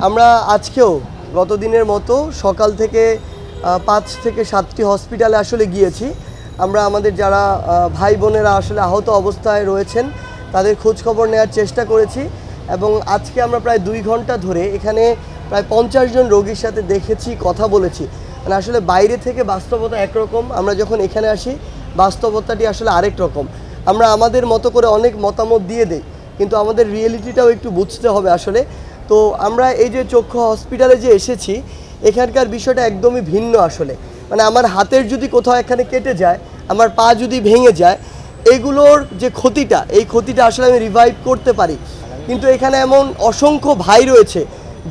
আমরা আজকেও গত দিনের মতো সকাল থেকে 5 থেকে 7টি হসপিটালে আসলে গিয়েছি। আমরা আমাদের যারা ভাই বোনেরা আসলে আহত অবস্থায় রয়েছেন তাদের খোঁজ খবর নেওয়ার চেষ্টা করেছি এবং আজকে আমরা প্রায় 2 ঘন্টা ধরে এখানে প্রায় 50 জন রোগীর সাথে দেখেছি, কথা বলেছি। মানে আসলে বাইরে থেকে বাস্তবতা একরকম, আমরা যখন এখানে আসি বাস্তবতাটি আসলে আরেক রকম। আমরা আমাদের মতো করে অনেক মতামত দিয়ে দেই, কিন্তু আমাদের রিয়েলিটিটাও একটু বুঝতে হবে আসলে। তো আমরা এই যে চক্ষু হসপিটালে যে এসেছি, এখানকার বিষয়টা একদমই ভিন্ন আসলে। মানে আমার হাতের যদি কোথাও এখানে কেটে যায়, আমার পা যদি ভেঙে যায়, এগুলোর যে ক্ষতিটা, এই ক্ষতিটা আসলে আমি রিভাইভ করতে পারি। কিন্তু এখানে এমন অসংখ্য ভাই রয়েছে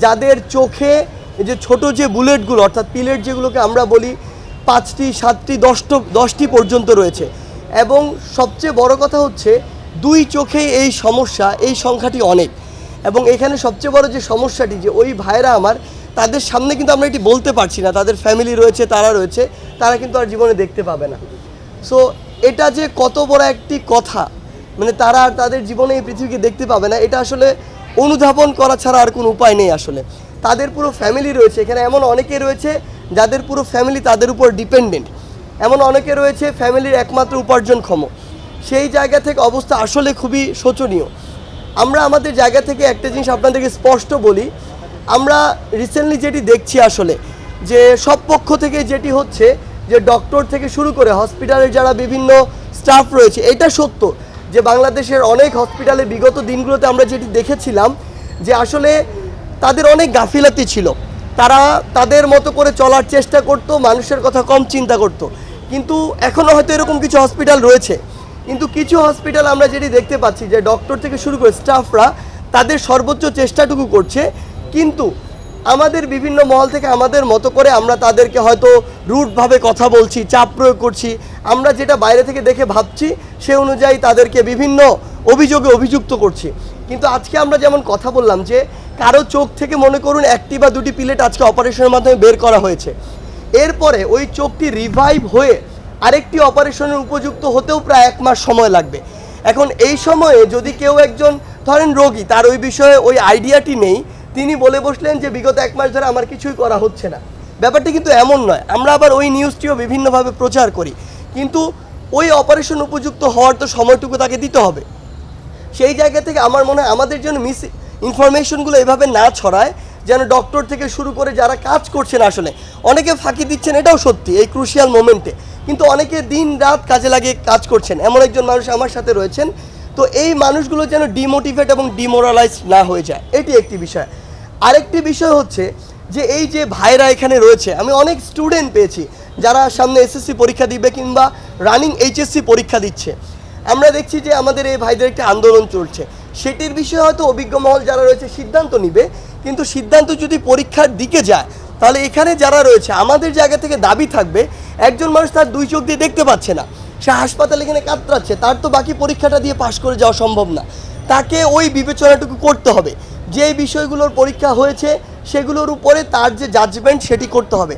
যাদের চোখে যে ছোট যে বুলেটগুলো, অর্থাৎ পিলেট যেগুলোকে আমরা বলি, 5টি 7টি 10টি পর্যন্ত রয়েছে। এবং সবচেয়ে বড় কথা হচ্ছে 2 চোখেই এই সমস্যা, এই সংখ্যাটি অনেক। এবং এখানে সবচেয়ে বড় যে সমস্যাটি, যে ওই ভাইরা আমার, তাদের সামনে কিন্তু আমরা এটি বলতে পারছি না, তাদের ফ্যামিলি রয়েছে, তারা কিন্তু আর জীবনে দেখতে পাবে না। সো এটা যে কত বড় একটি কথা, মানে তারা আর তাদের জীবনে এই পৃথিবীকে দেখতে পাবে না, এটা আসলে অনুধাবন করা ছাড়া আর কোনো উপায় নেই আসলে। তাদের পুরো ফ্যামিলি রয়েছে এখানে, এমন অনেকে রয়েছে যাদের পুরো ফ্যামিলি তাদের উপর ডিপেন্ডেন্ট, এমন অনেকে রয়েছে ফ্যামিলির একমাত্র উপার্জনক্ষম। সেই জায়গা থেকে অবস্থা আসলে খুবই শোচনীয়। আমরা আমাদের জায়গা থেকে একটা জিনিস আপনাদেরকে স্পষ্ট বলি, আমরা রিসেন্টলি যেটি দেখছি আসলে, যে সব পক্ষ থেকে যেটি হচ্ছে, যে ডক্টর থেকে শুরু করে হসপিটালের যারা বিভিন্ন স্টাফ রয়েছে, এটা সত্য যে বাংলাদেশের অনেক হসপিটালে বিগত দিনগুলোতে আমরা যেটি দেখেছিলাম যে আসলে তাদের অনেক গাফিলাতি ছিল। তারা তাদের মতো করে চলার চেষ্টা করতো, মানুষের কথা কম চিন্তা করতো। কিন্তু এখনও হয়তো এরকম কিছু হসপিটাল রয়েছে, কিন্তু কিছু হসপিটাল আমরা যেটি দেখতে পাচ্ছি যে ডক্টর থেকে শুরু করে স্টাফরা তাদের সর্বোচ্চ চেষ্টাটুকু করছে, কিন্তু আমাদের বিভিন্ন মহল থেকে আমাদের মতো করে আমরা তাদেরকে হয়তো রুটভাবে কথা বলছি, চাপ প্রয়োগ করছি। আমরা যেটা বাইরে থেকে দেখে ভাবছি সে অনুযায়ী তাদেরকে বিভিন্ন অভিযোগে অভিযুক্ত করছি। কিন্তু আজকে আমরা যেমন কথা বললাম যে কারো চোখ থেকে মনে করুন 1টি বা 2টি পিলেট আজকে অপারেশনের মাধ্যমে বের করা হয়েছে, এরপরে ওই চোখটি রিভাইভ হয়ে আরেকটি অপারেশনের উপযুক্ত হতেও প্রায় 1 মাস সময় লাগবে। এখন এই সময়ে যদি কেউ একজন ধরেন রোগী, তার ওই বিষয়ে ওই আইডিয়াটি নেই, তিনি বলে বসলেন যে বিগত 1 মাস ধরে আমার কিছুই করা হচ্ছে না, ব্যাপারটি কিন্তু এমন নয়। আমরা আবার ওই নিউজটিও বিভিন্নভাবে প্রচার করি, কিন্তু ওই অপারেশন উপযুক্ত হওয়ার তো সময়টুকু তাকে দিতে হবে। সেই জায়গা থেকে আমার মনে হয় আমাদের জন্য মিস ইনফরমেশনগুলো এভাবে না ছড়ায়, যেন ডক্টর থেকে শুরু করে যারা কাজ করছেন, আসলে অনেকে ফাঁকি দিচ্ছেন, এটাও সত্যি এই ক্রুশিয়াল মোমেন্টে, কিন্তু অনেকে দিন রাত কাজে লাগিয়ে কাজ করছেন। এমন একজন মানুষ আমার সাথে রয়েছেন। তো এই মানুষগুলো যেন ডিমোটিভেট এবং ডিমোরালাইজ না হয়ে যায়, এটি একটি বিষয়। আরেকটি বিষয় হচ্ছে যে এই যে ভাইরা এখানে রয়েছে, আমি অনেক স্টুডেন্ট পেয়েছি যারা সামনে এসএসসি পরীক্ষা দিবে কিংবা রানিং এইচএসসি পরীক্ষা দিচ্ছে। আমরা দেখছি যে আমাদের এই ভাইদের একটা আন্দোলন চলছে, সেটির বিষয়ে হয়তো অভিজ্ঞ মহল যারা রয়েছে সিদ্ধান্ত নিবে, কিন্তু সিদ্ধান্ত যদি পরীক্ষার দিকে যায় তাহলে এখানে যারা রয়েছে আমাদের জায়গা থেকে দাবি থাকবে, একজন মানুষ তার 2 চোখ দিয়ে দেখতে পাচ্ছে না, সে হাসপাতালে এখানে কাতরাচ্ছে, তার তো বাকি পরীক্ষাটা দিয়ে পাশ করে যাওয়া সম্ভব না। তাকে ওই বিবেচনাটুকু করতে হবে, যে বিষয়গুলোর পরীক্ষা হয়েছে সেগুলোর উপরে তার যে জাজমেন্ট সেটি করতে হবে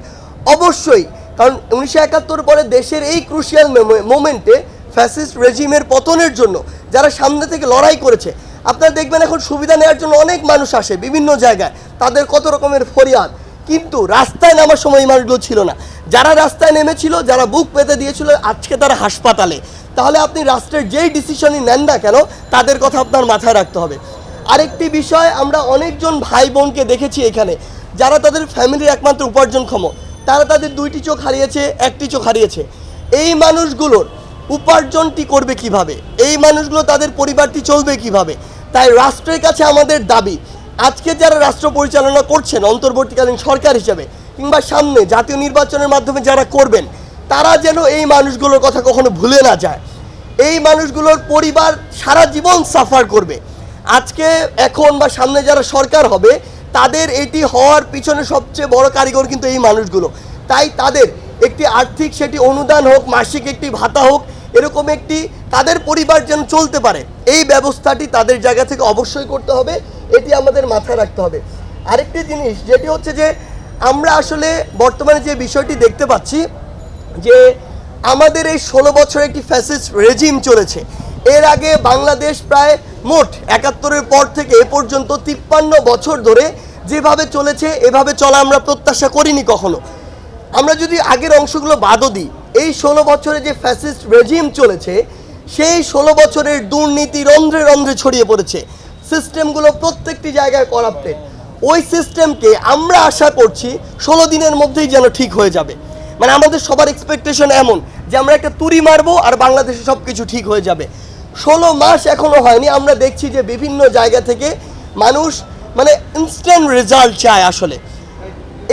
অবশ্যই। কারণ 1971 পরে দেশের এই ক্রুশিয়াল মোমেন্টে ফ্যাসিস্ট রেজিমের পতনের জন্য যারা সামনে থেকে লড়াই করেছে, আপনারা দেখবেন এখন সুবিধা নেওয়ার জন্য অনেক মানুষ আসে বিভিন্ন জায়গায়, তাদের কত রকমের ফরিয়াদ, কিন্তু রাস্তায় নামার সময় এই মানুষগুলো ছিল না। যারা রাস্তায় নেমেছিল, যারা বুক পেতে দিয়েছিল, আজকে তারা হাসপাতালে। তাহলে আপনি রাষ্ট্রের যেই ডিসিশনই নেন না কেন, তাদের কথা আপনার মাথায় রাখতে হবে। আরেকটি বিষয়, আমরা অনেকজন ভাই বোনকে দেখেছি এখানে যারা তাদের ফ্যামিলির একমাত্র উপার্জনক্ষম, তারা তাদের 2টি চোখ হারিয়েছে, 1টি চোখ হারিয়েছে। এই মানুষগুলোর উপার্জনটি করবে কিভাবে? এই মানুষগুলো তাদের পরিবারটি চলবে কিভাবে? তাই রাষ্ট্রের কাছে আমাদের দাবি, আজকে যারা রাষ্ট্র পরিচালনা করছেন অন্তর্বর্তীকালীন সরকার হিসেবে কিংবা সামনে জাতীয় নির্বাচনের মাধ্যমে যারা করবেন, তারা যেন এই মানুষগুলোর কথা কখনো ভুলে না যায়। এই মানুষগুলোর পরিবার সারা জীবন সাফার করবে। আজকে এখন বা সামনে যারা সরকার হবে, তাদের এটি হওয়ার পিছনে সবচেয়ে বড় কারিগর কিন্তু এই মানুষগুলো। তাই তাদের একটি আর্থিক, সেটি অনুদান হোক, মাসিক একটি ভাতা হোক, এরকম একটি তাদের পরিবার যেন চলতে পারে, এই ব্যবস্থাটি তাদের জায়গা থেকে অবশ্যই করতে হবে, এটি আমাদের মাথায় রাখতে হবে। আরেকটি জিনিস যেটি হচ্ছে যে আমরা আসলে বর্তমানে যে বিষয়টি দেখতে পাচ্ছি যে আমাদের এই 16 বছর একটি ফ্যাসিস্ট রেজিম চলেছে। এর আগে বাংলাদেশ প্রায় মোট 71-এর পর থেকে এ পর্যন্ত 53 বছর ধরে যেভাবে চলেছে এভাবে চলা আমরা প্রত্যাশা করিনি কখনো। আমরা যদি আগের অংশগুলো বাদও দিই, এই 16 বছরে যে ফ্যাসিস্ট রেজিম চলেছে, সেই 16 বছরের দুর্নীতি রন্ধ্রে রন্ধ্রে ছড়িয়ে পড়েছে। সিস্টেমগুলো প্রত্যেকটি জায়গায় করাপ্টেড। ওই সিস্টেমকে আমরা আশা করছি 16 দিনের মধ্যেই যেন ঠিক হয়ে যাবে। মানে আমাদের সবার এক্সপেকটেশন এমন যে আমরা একটা তুড়ি মারবো আর বাংলাদেশে সব কিছু ঠিক হয়ে যাবে। 16 মাস এখনো হয়নি, আমরা দেখছি যে বিভিন্ন জায়গা থেকে মানুষ মানে ইনস্ট্যান্ট রেজাল্ট চায়। আসলে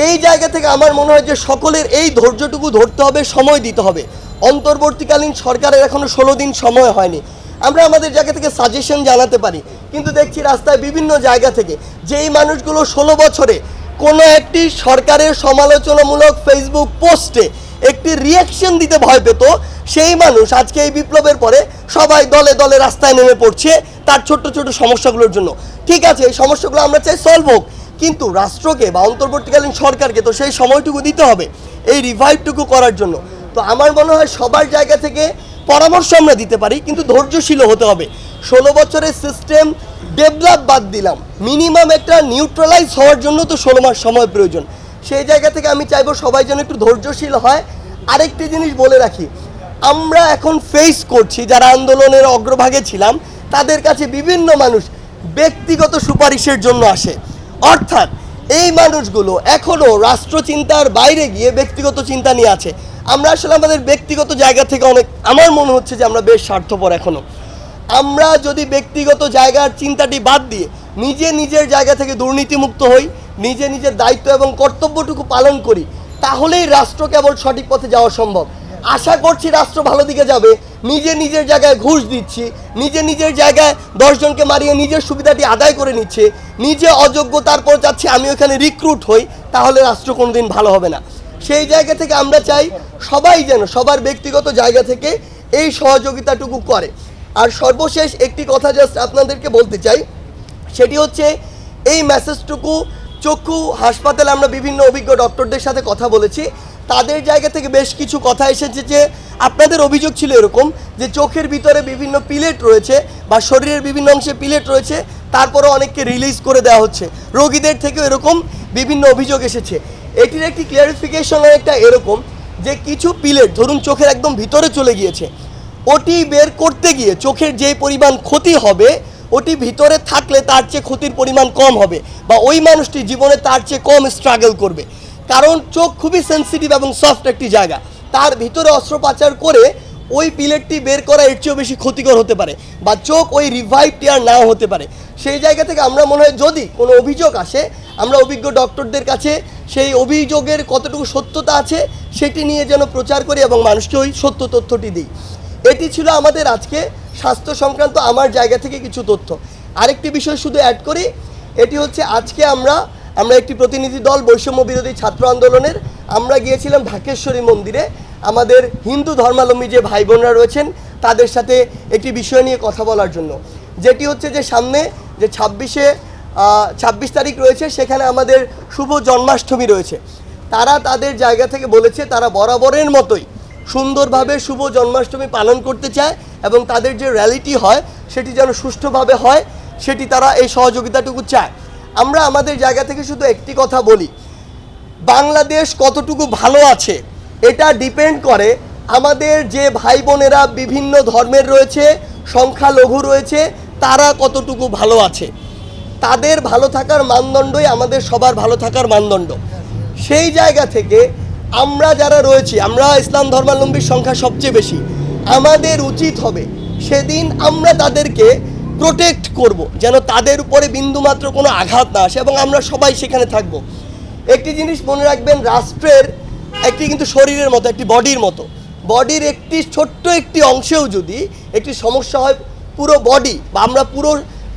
এই জায়গা থেকে আমার মনে হয় যে সকলের এই ধৈর্যটুকু ধরতে হবে, সময় দিতে হবে। অন্তর্বর্তীকালীন সরকারের এখনো 16 দিন সময় হয়নি। আমরা আমাদের জায়গা থেকে সাজেশন জানাতে পারি, কিন্তু দেখছি রাস্তায় বিভিন্ন জায়গা থেকে যেই মানুষগুলো 16 বছরে কোনো একটি সরকারের সমালোচনামূলক ফেসবুক পোস্টে একটি রিয়াকশন দিতে ভয় পেত, সেই মানুষ আজকে এই বিপ্লবের পরে সবাই দলে দলে রাস্তায় নেমে পড়ছে তার ছোট্ট ছোট সমস্যাগুলোর জন্য। ঠিক আছে, এই সমস্যাগুলো আমরা চাই সলভ হোক, কিন্তু রাষ্ট্রকে বা অন্তর্বর্তীকালীন সরকারকে তো সেই সময়টুকু দিতে হবে এই রিভাইভটুকু করার জন্য। তো আমার মনে হয় সবার জায়গা থেকে পরামর্শ আমরা দিতে পারি, কিন্তু ধৈর্যশীল হতে হবে। 16 বছরের সিস্টেম ডেভেলপ বাদ দিলাম, মিনিমাম একটা নিউট্রালাইজ হওয়ার জন্য তো 16 মাস সময় প্রয়োজন। সেই জায়গা থেকে আমি চাইবো সবাই যেন একটু ধৈর্যশীল হয়। আরেকটি জিনিস বলে রাখি, আমরা এখন ফেস করছি যারা আন্দোলনের অগ্রভাগে ছিলাম, তাদের কাছে বিভিন্ন মানুষ ব্যক্তিগত সুপারিশের জন্য আসে। অর্থাৎ এই মানুষগুলো এখনও রাষ্ট্রচিন্তার বাইরে গিয়ে ব্যক্তিগত চিন্তা নিয়ে আছে। আমরা আসলে আমাদের ব্যক্তিগত জায়গা থেকে অনেক, আমার মনে হচ্ছে যে আমরা বেশ স্বার্থপর এখনও। আমরা যদি ব্যক্তিগত জায়গার চিন্তাটি বাদ দিয়ে নিজে নিজের জায়গা থেকে দুর্নীতিমুক্ত হই, নিজে নিজের দায়িত্ব এবং কর্তব্যটুকু পালন করি, তাহলেই রাষ্ট্র কেবল সঠিক পথে যাওয়া সম্ভব। আশা করছি রাষ্ট্র ভালো দিকে যাবে, নিজে নিজের জায়গায় ঘুষ দিচ্ছি, নিজে নিজের জায়গায় 10 জনকে মারিয়ে নিজের সুবিধাটি আদায় করে নিচ্ছে, নিজে অযোগ্য তারপর চাচ্ছি আমি ওখানে রিক্রুট হই, তাহলে রাষ্ট্র কোনোদিন ভালো হবে না। সেই জায়গা থেকে আমরা চাই সবাই যেন সবার ব্যক্তিগত জায়গা থেকে এই সহযোগিতাটুকু করে। আর সর্বশেষ একটি কথা জাস্ট আপনাদেরকে বলতে চাই, সেটি হচ্ছে এই মেসেজটুকু চক্ষু হাসপাতালে আমরা বিভিন্ন অভিজ্ঞ ডক্টরদের সাথে কথা বলেছি, তাদের জায়গা থেকে বেশ কিছু কথা এসেছে যে আপনাদের অভিযোগ ছিল এরকম যে চোখের ভিতরে বিভিন্ন পিলেট রয়েছে বা শরীরের বিভিন্ন অংশে পিলেট রয়েছে, তারপরও অনেককে রিলিজ করে দেওয়া হচ্ছে। রোগীদের থেকেও এরকম বিভিন্ন অভিযোগ এসেছে। এটির একটি ক্লিয়ারিফিকেশন একটা এরকম যে কিছু পিলেট ধরুন চোখের একদম ভিতরে চলে গিয়েছে, ওটি বের করতে গিয়ে চোখের যে পরিমাণ ক্ষতি হবে, ওটি ভিতরে থাকলে তার চেয়ে ক্ষতির পরিমাণ কম হবে, বা ওই মানুষটি জীবনে তার চেয়ে কম স্ট্রাগল করবে। কারণ চোখ খুবই সেন্সিটিভ এবং সফট একটি জায়গা, তার ভিতরে অস্ত্রোপচার করে ওই পিলেটটি বের করা এর চেয়েও বেশি ক্ষতিকর হতে পারে, বা চোখ ওই রিভাইভটি আর নাও হতে পারে। সেই জায়গা থেকে আমরা মনে হয় যদি কোনো অভিযোগ আসে, আমরা অভিজ্ঞ ডক্টরদের কাছে সেই অভিযোগের কতটুকু সত্যতা আছে সেটি নিয়ে যেন প্রচার করি এবং মানুষকে ওই সত্য তথ্যটি দিই। এটি ছিল আমাদের আজকে স্বাস্থ্য সংক্রান্ত আমার জায়গা থেকে কিছু তথ্য। আরেকটি বিষয় শুধু অ্যাড করি, এটি হচ্ছে আজকে আমরা একটি প্রতিনিধি দল বৈষম্য বিরোধী ছাত্র আন্দোলনের আমরা গিয়েছিলাম ঢাকেশ্বরী মন্দিরে আমাদের হিন্দু ধর্মাবলম্বী যে ভাই বোনরা রয়েছেন তাদের সাথে একটি বিষয় নিয়ে কথা বলার জন্য, যেটি হচ্ছে যে সামনে যে 26 তারিখ রয়েছে, সেখানে আমাদের শুভ জন্মাষ্টমী রয়েছে। তারা তাদের জায়গা থেকে বলেছে তারা বরাবরের মতোই সুন্দরভাবে শুভ জন্মাষ্টমী পালন করতে চায় এবং তাদের যে র্যালিটি হয় সেটি যেন সুষ্ঠুভাবে হয়, সেটি তারা এই সহযোগিতাটুকু চায়। আমরা আমাদের জায়গা থেকে শুধু একটি কথা বলি, বাংলাদেশ কতটুকু ভালো আছে এটা ডিপেন্ড করে আমাদের যে ভাই বোনেরা বিভিন্ন ধর্মের রয়েছে, সংখ্যালঘু রয়েছে, তারা কতটুকু ভালো আছে। তাদের ভালো থাকার মানদণ্ডই আমাদের সবার ভালো থাকার মানদণ্ড। সেই জায়গা থেকে আমরা যারা রয়েছি, আমরা ইসলাম ধর্মাবলম্বীর সংখ্যা সবচেয়ে বেশি, আমাদের উচিত হবে সেদিন আমরা তাদেরকে প্রোটেক্ট করব, যেন তাদের উপরে বিন্দুমাত্র কোনো আঘাত না আসে, এবং আমরা সবাই সেখানে থাকব। একটি জিনিস মনে রাখবেন, রাষ্ট্রের একটি কিন্তু শরীরের মতো, একটি বডির মতো, বডির একটি ছোট্ট একটি অংশেও যদি একটি সমস্যা হয়, পুরো বডি বা আমরা পুরো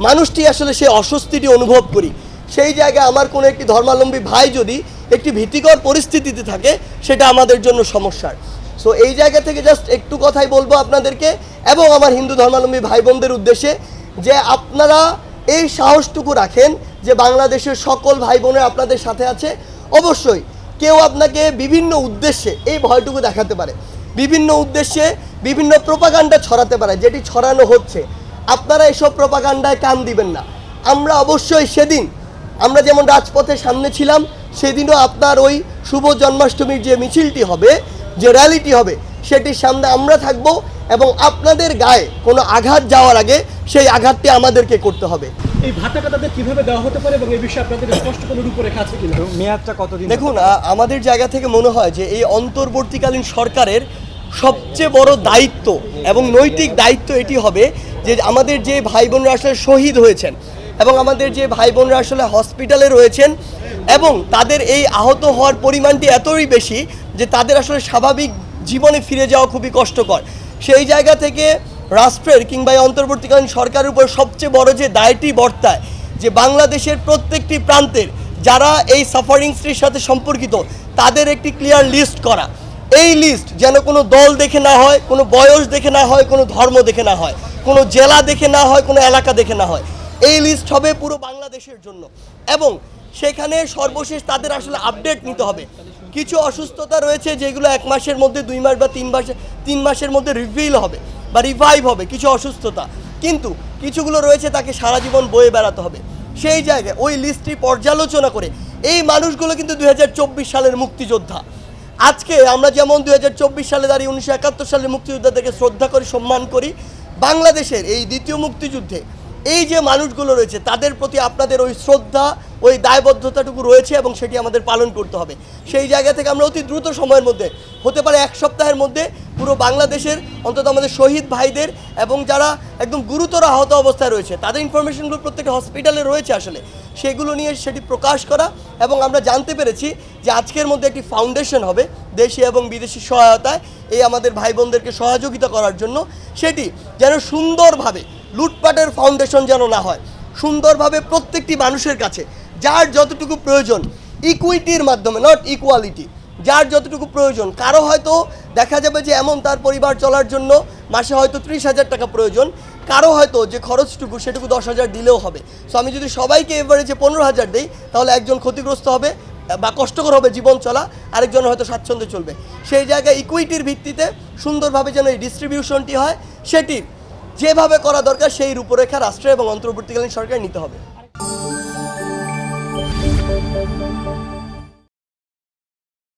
মানুষটি আসলে সেই অস্বস্তিটি অনুভব করি। সেই জায়গায় আমার কোনো একটি ধর্মাবলম্বী ভাই যদি একটি ভীতিকর পরিস্থিতিতে থাকে, সেটা আমাদের জন্য সমস্যার। সো এই জায়গা থেকে জাস্ট একটু কথাই বলবো আপনাদেরকে এবং আমার হিন্দু ধর্মাবলম্বী ভাই বোনদের উদ্দেশ্যে, যে আপনারা এই সাহসটুকু রাখেন যে বাংলাদেশের সকল ভাই বোনের আপনাদের সাথে আছে। অবশ্যই কেউ আপনাকে বিভিন্ন উদ্দেশ্যে এই ভয়টুকু দেখাতে পারে, বিভিন্ন উদ্দেশ্যে বিভিন্ন প্রোপাগান্ডা ছড়াতে পারে, যেটি ছড়ানো হচ্ছে। আপনারা এসব প্রোপাগান্ডায় কান দিবেন না। আমরা অবশ্যই সেদিন আমরা যেমন রাজপথের সামনে ছিলাম, সেদিনও আপনার ওই শুভ জন্মাষ্টমীর যে মিছিলটি হবে, যে র্যালিটি হবে, সেটির সামনে আমরা থাকব এবং আপনাদের গায়ে কোনো আঘাত যাওয়ার আগে সেই আঘাতটি আমাদেরকে করতে হবে। এই ভাতাটা তাদের কিভাবে দেওয়া হতে পারে এবং এই বিষয়ে আপনাদের স্পষ্ট কোনো রূপরেখা আছে কিনা? মেয়াদটা কতদিন? দেখুন, আমাদের জায়গা থেকে মনে হয় যে এই অন্তর্বর্তীকালীন সরকারের সবচেয়ে বড় দায়িত্ব এবং নৈতিক দায়িত্ব এটি হবে যে আমাদের যে ভাই বোনরা আসলে শহীদ হয়েছেন এবং আমাদের যে ভাই বোনরা আসলে হসপিটালে রয়েছেন এবং তাদের এই আহত হওয়ার পরিমাণটি এতই বেশি যে তাদের আসলে স্বাভাবিক জীবনে ফিরে যাওয়া খুবই কষ্টকর। সেই জায়গা থেকে রাষ্ট্রের কিংবা এই অন্তর্বর্তীকালীন সরকারের উপর সবচেয়ে বড় যে দায়টি বর্তায় যে বাংলাদেশের প্রত্যেকটি প্রান্তের যারা এই সাফারিংসটির সাথে সম্পর্কিত তাদের একটি ক্লিয়ার লিস্ট করা। এই লিস্ট যেন কোনো দল দেখে না হয়, কোনো বয়স দেখে না হয়, কোনো ধর্ম দেখে না হয়, কোনো জেলা দেখে না হয়, কোনো এলাকা দেখে না হয়। এই লিস্ট হবে পুরো বাংলাদেশের জন্য এবং সেখানে সর্বশেষ তাদের আসলে আপডেট নিতে হবে। কিছু অসুস্থতা রয়েছে যেগুলো 1 মাসের মধ্যে, 2 মাস বা 3 মাসের মধ্যে রিভিল হবে বা রিভাইভ হবে কিছু অসুস্থতা, কিন্তু কিছুগুলো রয়েছে তাকে সারা জীবন বয়ে বেড়াতে হবে। সেই জায়গায় ওই লিস্টটি পর্যালোচনা করে এই মানুষগুলো কিন্তু 2024 সালের মুক্তিযোদ্ধা। আজকে আমরা যেমন 2024 সালে দাঁড়িয়ে 1971 সালের মুক্তিযোদ্ধাদেরকে শ্রদ্ধা করি, সম্মান করি, বাংলাদেশের এই দ্বিতীয় মুক্তিযুদ্ধে এই যে মানুষগুলো রয়েছে তাদের প্রতি আপনাদের ওই শ্রদ্ধা, ওই দায়বদ্ধতাটুকু রয়েছে এবং সেটি আমাদের পালন করতে হবে। সেই জায়গা থেকে আমরা অতি দ্রুত সময়ের মধ্যে, হতে পারে 1 সপ্তাহের মধ্যে, পুরো বাংলাদেশের অন্তত আমাদের শহীদ ভাইদের এবং যারা একদম গুরুতর আহত অবস্থায় রয়েছে তাদের ইনফরমেশনগুলো প্রত্যেকটা হসপিটালে রয়েছে আসলে সেগুলো নিয়ে সেটি প্রকাশ করা। এবং আমরা জানতে পেরেছি যে আজকের মধ্যে একটি ফাউন্ডেশন হবে দেশি এবং বিদেশি সহায়তায় এই আমাদের ভাই বোনদেরকে সহযোগিতা করার জন্য, সেটি যেন সুন্দরভাবে লুটপাটের ফাউন্ডেশন যেন না হয়, সুন্দরভাবে প্রত্যেকটি মানুষের কাছে যার যতটুকু প্রয়োজন, ইকুইটির মাধ্যমে, নট ইকুয়ালিটি, যার যতটুকু প্রয়োজন। কারো হয়তো দেখা যাবে যে এমন তার পরিবার চলার জন্য মাসে হয়তো 30,000 টাকা প্রয়োজন, কারো হয়তো যে খরচটুকু সেটুকু 10,000 দিলেও হবে। সো আমি যদি সবাইকে এভারেজে 15,000 দিই তাহলে একজন ক্ষতিগ্রস্ত হবে বা কষ্টকর হবে জীবন চলা, আরেকজন হয়তো স্বাচ্ছন্দ্যে চলবে। সেই জায়গায় ইকুইটির ভিত্তিতে সুন্দরভাবে যেন এই ডিস্ট্রিবিউশনটি হয়, সেটি যেভাবে করা দরকার সেই রূপরেখা রাষ্ট্র এবং অন্তর্বর্তীকালীন সরকার নিতে হবে।